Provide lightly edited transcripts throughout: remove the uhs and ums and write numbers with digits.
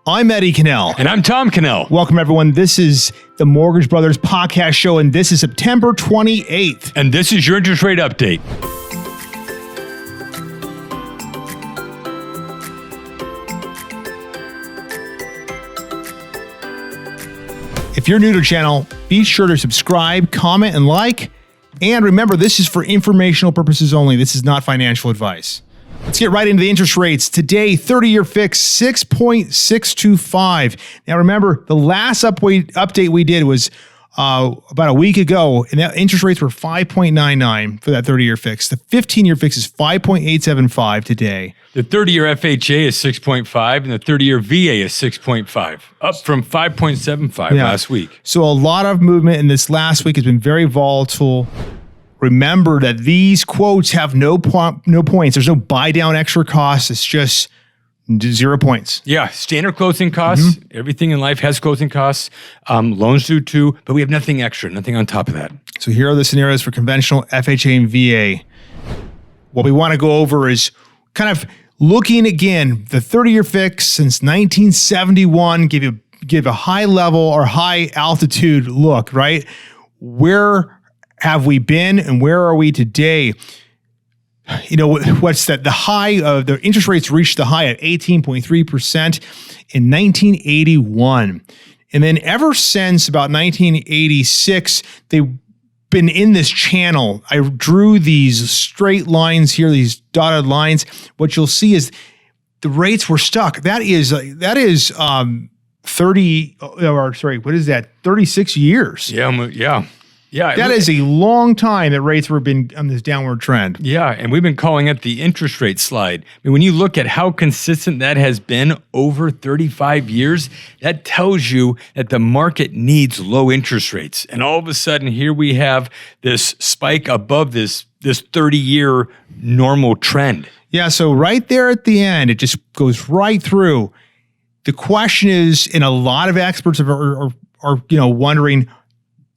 I'm Eddie Cannell. And I'm Tom Cannell. Welcome, everyone. This is the Mortgage Brothers podcast show, and this is September 28th. And this is your interest rate update. If you're new to the channel, be sure to subscribe, comment, and like. And remember, this is for informational purposes only. This is not financial advice. Let's get right into the interest rates. Today, 30-year fix, 6.625. Now, remember, the last update we did was about a week ago, and that interest rates were 5.99 for that 30-year fix. The 15-year fix is 5.875 today. The 30-year FHA is 6.5, and the 30-year VA is 6.5, up from 5.75 last week. So a lot of movement in this last week has been very volatile. Remember that these quotes have no points. There's no buy down extra costs. It's just 0 points. Yeah, standard closing costs. Everything in life has closing costs. Loans do too, but we have nothing extra, nothing on top of that. So here are the scenarios for conventional FHA and VA. What we want to go over is kind of looking again, the 30-year fix since 1971, give a high level or high altitude look, right? Where have we been and where are we today? You know, what's that? The high of the interest rates reached the high at 18.3% in 1981. And then ever since about 1986, they've been in this channel. I drew these straight lines here, these dotted lines. What you'll see is the rates were stuck. That is 36 years. Yeah, that is a long time that rates were been on this downward trend. Yeah, and we've been calling it the interest rate slide. I mean, when you look at how consistent that has been over 35 years, that tells you that the market needs low interest rates. And all of a sudden, here we have this spike above this 30-year normal trend. Yeah, so right there at the end, it just goes right through. The question is, and a lot of experts are wondering,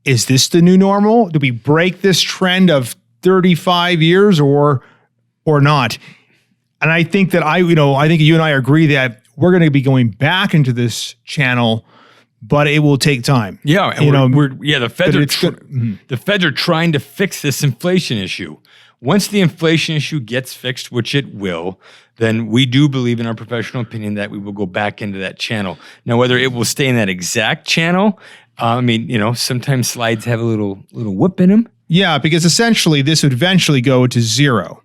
is this the new normal? Do we break this trend of 35 years or not? And I think that I think you and I agree that we're going to be going back into this channel, but it will take time. Yeah, and the Feds are trying to fix this inflation issue. Once the inflation issue gets fixed, which it will, then we do believe, in our professional opinion, that we will go back into that channel. Now, whether it will stay in that exact channel, sometimes slides have a little whoop in them. Yeah, because essentially this would eventually go to zero.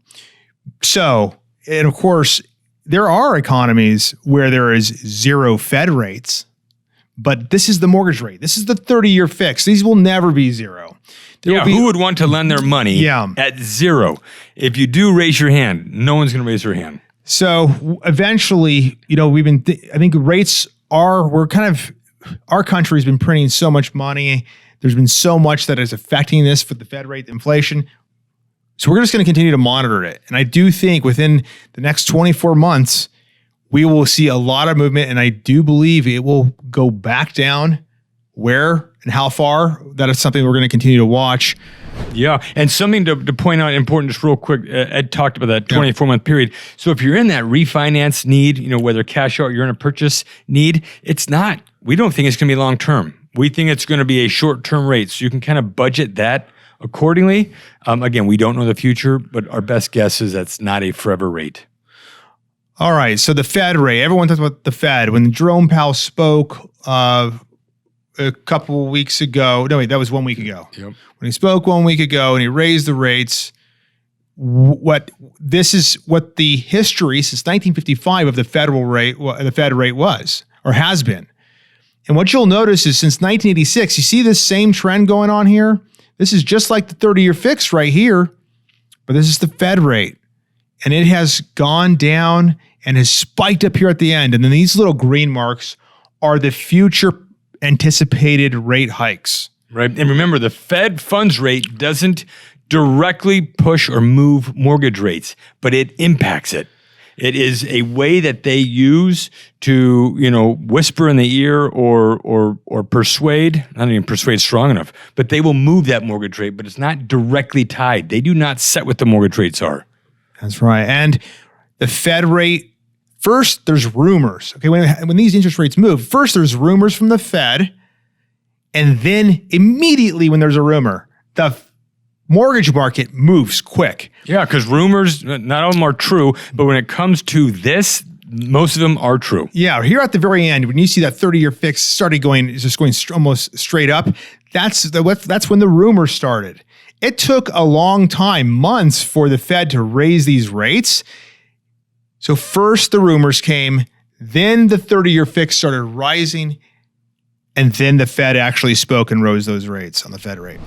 So, and of course, there are economies where there is zero Fed rates, but this is the mortgage rate. This is the 30-year fix. These will never be zero. Who would want to lend their money at zero? If you do, raise your hand. No one's going to raise their hand. So eventually, I think rates our country's been printing so much money. There's been so much that is affecting this for the Fed rate, inflation. So we're just going to continue to monitor it. And I do think within the next 24 months, we will see a lot of movement. And I do believe it will go back down. Where and how far, that is something we're going to continue to watch. Yeah, and something to point out important, just real quick, Ed talked about that 24-month period. So if you're in that refinance need, whether cash out or you're in a purchase need, we don't think it's going to be long-term. We think it's going to be a short-term rate. So you can kind of budget that accordingly. Again, we don't know the future, but our best guess is that's not a forever rate. All right, so the Fed rate, everyone talks about the Fed. When Jerome Powell spoke a couple weeks ago. No, wait, that was 1 week ago. Yep. When he spoke 1 week ago and he raised the rates, this is what the history since 1955 of the Fed rate was or has been. And what you'll notice is since 1986, you see this same trend going on here. This is just like the 30-year fix right here, but this is the Fed rate. And it has gone down and has spiked up here at the end. And then these little green marks are the future anticipated rate hikes. Right. And remember, the Fed funds rate doesn't directly push or move mortgage rates, but it impacts it. It is a way that they use to, whisper in the ear or persuade. Not even persuade strong enough, but they will move that mortgage rate, but it's not directly tied. They do not set what the mortgage rates are. That's right. And the Fed rate first there's rumors. Okay, when these interest rates move, first there's rumors from the Fed, and then immediately when there's a rumor, the mortgage market moves quick. Yeah, because rumors, not all of them are true, but when it comes to this, most of them are true. Yeah, here at the very end, when you see that 30-year fix started going almost straight up, that's when the rumors started. It took a long time, months, for the Fed to raise these rates. So first the rumors came, then the 30-year fix started rising, and then the Fed actually spoke and rose those rates on the Fed rate.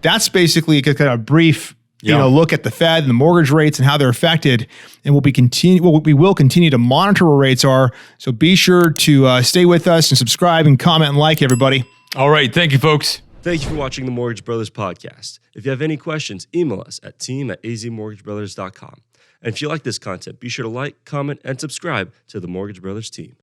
That's basically kind of a brief look at the Fed and the mortgage rates and how they're affected. And we will continue to monitor where rates are. So be sure to stay with us and subscribe and comment and like, everybody. All right. Thank you, folks. Thank you for watching the Mortgage Brothers podcast. If you have any questions, email us at team@azmortgagebrothers.com. And if you like this content, be sure to like, comment, and subscribe to the Mortgage Brothers team.